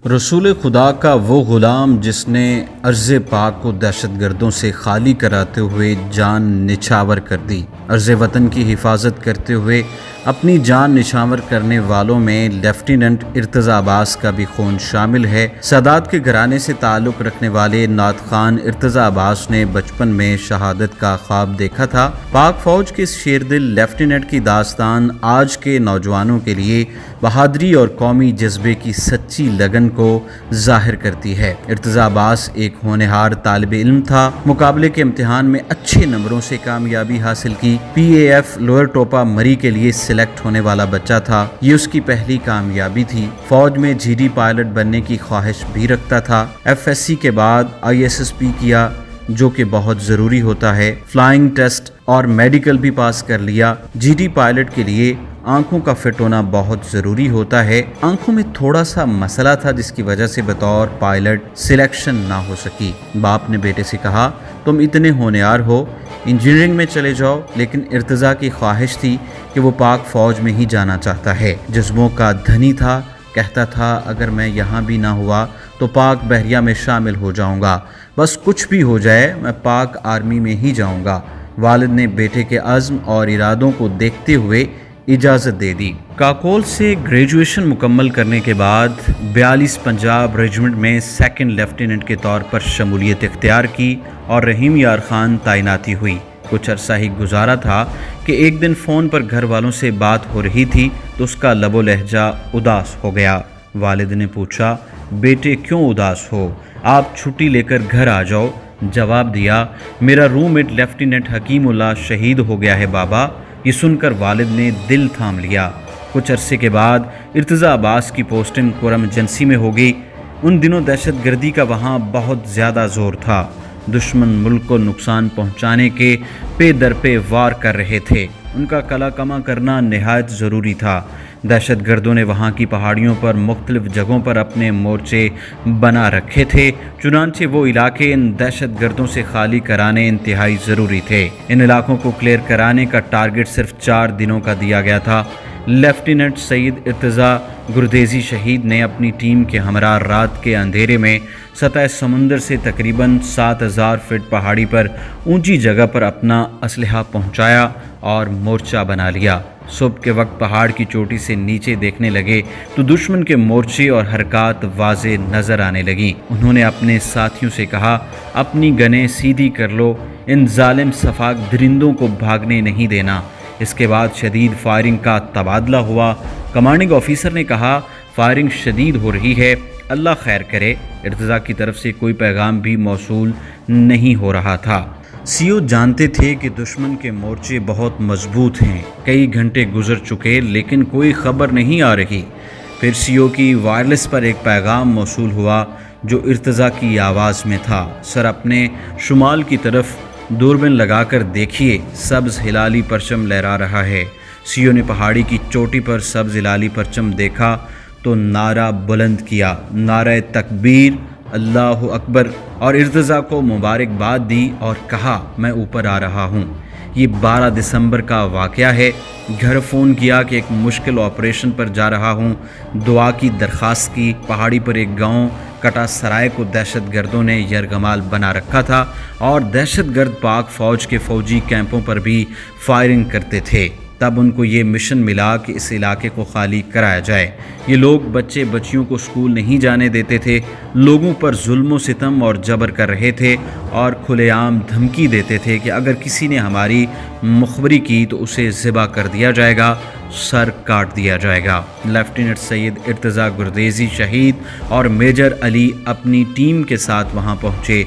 رسول خدا کا وہ غلام جس نے ارض پاک کو دہشت گردوں سے خالی کراتے ہوئے جان نچھاور کر دی۔ ارض وطن کی حفاظت کرتے ہوئے اپنی جان نچھاور کرنے والوں میں لیفٹیننٹ ارتضیٰ عباس کا بھی خون شامل ہے۔ سادات کے گھرانے سے تعلق رکھنے والے نعت خوان ارتضیٰ عباس نے بچپن میں شہادت کا خواب دیکھا تھا۔ پاک فوج کے اس شیردل لیفٹیننٹ کی داستان آج کے نوجوانوں کے لیے بہادری اور قومی جذبے کی سچی لگن کو ظاہر کرتی ہے۔ ارتضیٰ عباس ایک ہونہار طالب علم تھا۔ مقابلے کے امتحان میں اچھے نمبروں سے کامیابی حاصل کی۔ پی اے ایف لوئر ٹوپا مری کے لیے سلیکٹ ہونے والا بچہ تھا۔ یہ اس کی پہلی کامیابی تھی۔ فوج میں جی ڈی پائلٹ بننے کی خواہش بھی رکھتا تھا۔ ایف ایس سی کے بعد آئی ایس ایس پی کیا، جو کہ بہت ضروری ہوتا ہے۔ فلائنگ ٹیسٹ اور میڈیکل بھی پاس کر لیا۔ جی ڈی پائلٹ کے لیے آنکھوں کا فٹ ہونا بہت ضروری ہوتا ہے۔ آنکھوں میں تھوڑا سا مسئلہ تھا جس کی وجہ سے بطور پائلٹ سلیکشن نہ ہو سکی۔ باپ نے بیٹے سے کہا، تم اتنے ہونہار ہو، انجینئرنگ میں چلے جاؤ، لیکن ارتضیٰ کی خواہش تھی کہ وہ پاک فوج میں ہی جانا چاہتا ہے۔ جذبوں کا دھنی تھا، کہتا تھا اگر میں یہاں بھی نہ ہوا تو پاک بحریہ میں شامل ہو جاؤں گا، بس کچھ بھی ہو جائے میں پاک آرمی میں ہی جاؤں گا۔ والد نے بیٹے کے عزم اور ارادوں کو دیکھتے ہوئے اجازت دے دی۔ کاکول سے گریجویشن مکمل کرنے کے بعد 42 پنجاب ریجمنٹ میں سیکنڈ لیفٹیننٹ کے طور پر شمولیت اختیار کی اور رحیم یار خان تعیناتی ہوئی۔ کچھ عرصہ ہی گزارا تھا کہ ایک دن فون پر گھر والوں سے بات ہو رہی تھی تو اس کا لب و لہجہ اداس ہو گیا۔ والد نے پوچھا، بیٹے کیوں اداس ہو؟ آپ چھٹی لے کر گھر آ جاؤ۔ جواب دیا، میرا روم میٹ لیفٹیننٹ حکیم اللہ شہید ہو گیا ہے بابا۔ یہ سن کر والد نے دل تھام لیا۔ کچھ عرصے کے بعد ارتضیٰ عباس کی پوسٹنگ کرم ایجنسی میں ہو گئی۔ ان دنوں دہشت گردی کا وہاں بہت زیادہ زور تھا۔ دشمن ملک کو نقصان پہنچانے کے پے در پے وار کر رہے تھے۔ ان کا قلع کما کرنا نہایت ضروری تھا۔ دہشت گردوں نے وہاں کی پہاڑیوں پر مختلف جگہوں پر اپنے مورچے بنا رکھے تھے، چنانچہ وہ علاقے ان دہشت گردوں سے خالی کرانے انتہائی ضروری تھے۔ ان علاقوں کو کلیئر کرانے کا ٹارگٹ صرف 4 دنوں کا دیا گیا تھا۔ لیفٹیننٹ سید ارتضیٰ گردیزی شہید نے اپنی ٹیم کے ہمراہ رات کے اندھیرے میں سطح سمندر سے تقریباً 7000 فٹ پہاڑی پر اونچی جگہ پر اپنا اسلحہ پہنچایا اور مورچہ بنا لیا۔ صبح کے وقت پہاڑ کی چوٹی سے نیچے دیکھنے لگے تو دشمن کے مورچے اور حرکات واضح نظر آنے لگیں۔ انہوں نے اپنے ساتھیوں سے کہا، اپنی گنیں سیدھی کر لو، ان ظالم صفاق درندوں کو بھاگنے نہیں دینا۔ اس کے بعد شدید فائرنگ کا تبادلہ ہوا۔ کمانڈنگ آفیسر نے کہا، فائرنگ شدید ہو رہی ہے، اللہ خیر کرے۔ ارتضیٰ کی طرف سے کوئی پیغام بھی موصول نہیں ہو رہا تھا۔ سی او جانتے تھے کہ دشمن کے مورچے بہت مضبوط ہیں۔ کئی گھنٹے گزر چکے لیکن کوئی خبر نہیں آ رہی۔ پھر سی او کی وائرلیس پر ایک پیغام موصول ہوا جو ارتضیٰ کی آواز میں تھا، سر اپنے شمال کی طرف دوربین لگا کر دیکھیے، سبز ہلالی پرچم لہرا رہا ہے۔ سی او نے پہاڑی کی چوٹی پر سبز ہلالی پرچم دیکھا تو نعرہ بلند کیا، نعرہ تکبیر، اللہ اکبر، اور ارتضیٰ کو مبارکباد دی اور کہا، میں اوپر آ رہا ہوں۔ یہ 12 دسمبر کا واقعہ ہے۔ گھر فون کیا کہ ایک مشکل آپریشن پر جا رہا ہوں، دعا کی درخواست کی۔ پہاڑی پر ایک گاؤں کٹا سرائے کو دہشت گردوں نے یرغمال بنا رکھا تھا اور دہشت گرد پاک فوج کے فوجی کیمپوں پر بھی فائرنگ کرتے تھے۔ تب ان کو یہ مشن ملا کہ اس علاقے کو خالی کرایا جائے۔ یہ لوگ بچے بچیوں کو اسکول نہیں جانے دیتے تھے، لوگوں پر ظلم و ستم اور جبر کر رہے تھے اور کھلے عام دھمکی دیتے تھے کہ اگر کسی نے ہماری مخبری کی تو اسے ذبح کر دیا جائے گا، سر کاٹ دیا جائے گا۔ لیفٹیننٹ سید ارتضیٰ گردیزی شہید اور میجر علی اپنی ٹیم کے ساتھ وہاں پہنچے۔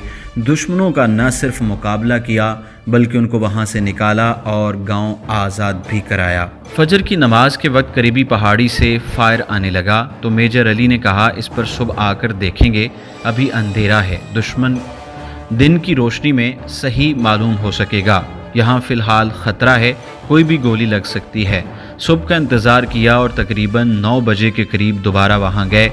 دشمنوں کا نہ صرف مقابلہ کیا بلکہ ان کو وہاں سے نکالا اور گاؤں آزاد بھی کرایا۔ فجر کی نماز کے وقت قریبی پہاڑی سے فائر آنے لگا تو میجر علی نے کہا، اس پر صبح آ کر دیکھیں گے، ابھی اندھیرا ہے، دشمن دن کی روشنی میں صحیح معلوم ہو سکے گا، یہاں فی الحال خطرہ ہے، کوئی بھی گولی لگ سکتی ہے۔ صبح کا انتظار کیا اور تقریباً 9 بجے کے قریب دوبارہ وہاں گئے۔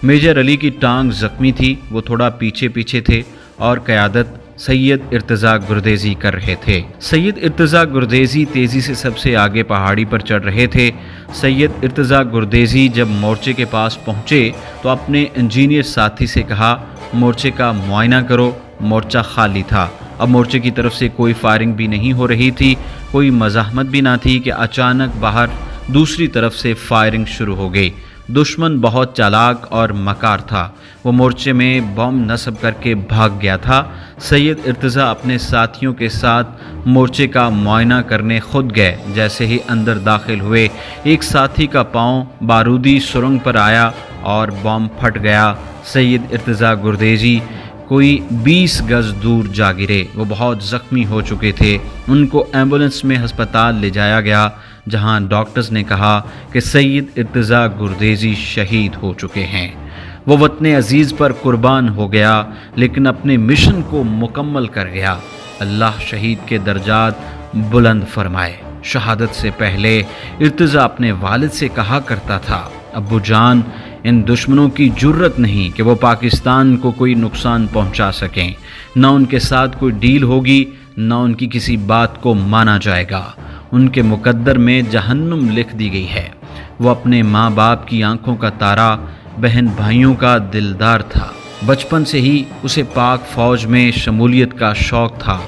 میجر علی کی ٹانگ زخمی تھی، وہ تھوڑا پیچھے تھے اور قیادت سید ارتضیٰ گردیزی کر رہے تھے۔ سید ارتضیٰ گردیزی تیزی سے سب سے آگے پہاڑی پر چڑھ رہے تھے۔ سید ارتضیٰ گردیزی جب مورچے کے پاس پہنچے تو اپنے انجینئر ساتھی سے کہا مورچے کا معائنہ کرو۔ مورچہ خالی تھا۔ اب مورچے کی طرف سے کوئی فائرنگ بھی نہیں ہو رہی تھی، کوئی مزاحمت بھی نہ تھی کہ اچانک باہر دوسری طرف سے فائرنگ شروع ہو گئی۔ دشمن بہت چالاک اور مکار تھا، وہ مورچے میں بم نصب کر کے بھاگ گیا تھا۔ سید ارتضیٰ اپنے ساتھیوں کے ساتھ مورچے کا معائنہ کرنے خود گئے۔ جیسے ہی اندر داخل ہوئے، ایک ساتھی کا پاؤں بارودی سرنگ پر آیا اور بم پھٹ گیا۔ سید ارتضیٰ گردیزی کوئی 20 گز دور جا گرے۔ وہ بہت زخمی ہو چکے تھے۔ ان کو ایمبولنس میں ہسپتال لے جایا گیا، جہاں ڈاکٹرز نے کہا کہ سید ارتضیٰ گردیزی شہید ہو چکے ہیں۔ وہ وطن عزیز پر قربان ہو گیا، لیکن اپنے مشن کو مکمل کر گیا۔ اللہ شہید کے درجات بلند فرمائے۔ شہادت سے پہلے ارتضیٰ اپنے والد سے کہا کرتا تھا، ابو جان، ان دشمنوں کی جرت نہیں کہ وہ پاکستان کو کوئی نقصان پہنچا سکیں۔ نہ ان کے ساتھ کوئی ڈیل ہوگی، نہ ان کی کسی بات کو مانا جائے گا۔ ان کے مقدر میں جہنم لکھ دی گئی ہے۔ وہ اپنے ماں باپ کی آنکھوں کا تارا، بہن بھائیوں کا دلدار تھا۔ بچپن سے ہی اسے پاک فوج میں شمولیت کا شوق تھا،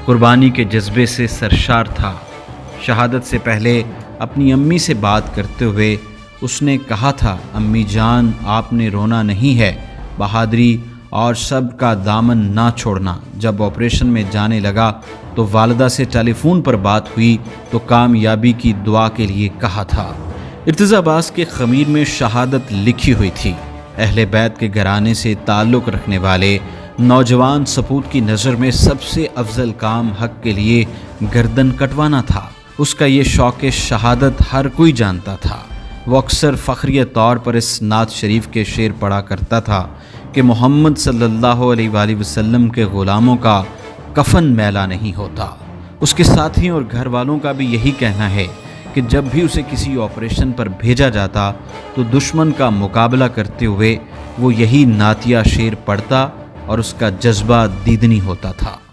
قربانی کے جذبے سے سرشار تھا۔ شہادت سے پہلے اپنی امی سے بات کرتے ہوئے اس نے کہا تھا، امی جان، آپ نے رونا نہیں ہے، بہادری اور سب کا دامن نہ چھوڑنا۔ جب آپریشن میں جانے لگا تو والدہ سے ٹیلی فون پر بات ہوئی تو کامیابی کی دعا کے لیے کہا تھا۔ ارتضیٰ عباس کے خمیر میں شہادت لکھی ہوئی تھی۔ اہل بیت کے گھرانے سے تعلق رکھنے والے نوجوان سپوت کی نظر میں سب سے افضل کام حق کے لیے گردن کٹوانا تھا۔ اس کا یہ شوق شہادت ہر کوئی جانتا تھا۔ وہ اکثر فخریہ طور پر اس نعت شریف کے شعر پڑھا کرتا تھا کہ محمد صلی اللہ علیہ وآلہ وسلم کے غلاموں کا کفن میلا نہیں ہوتا۔ اس کے ساتھیوں اور گھر والوں کا بھی یہی کہنا ہے کہ جب بھی اسے کسی آپریشن پر بھیجا جاتا تو دشمن کا مقابلہ کرتے ہوئے وہ یہی نعتیہ شعر پڑھتا اور اس کا جذبہ دیدنی ہوتا تھا۔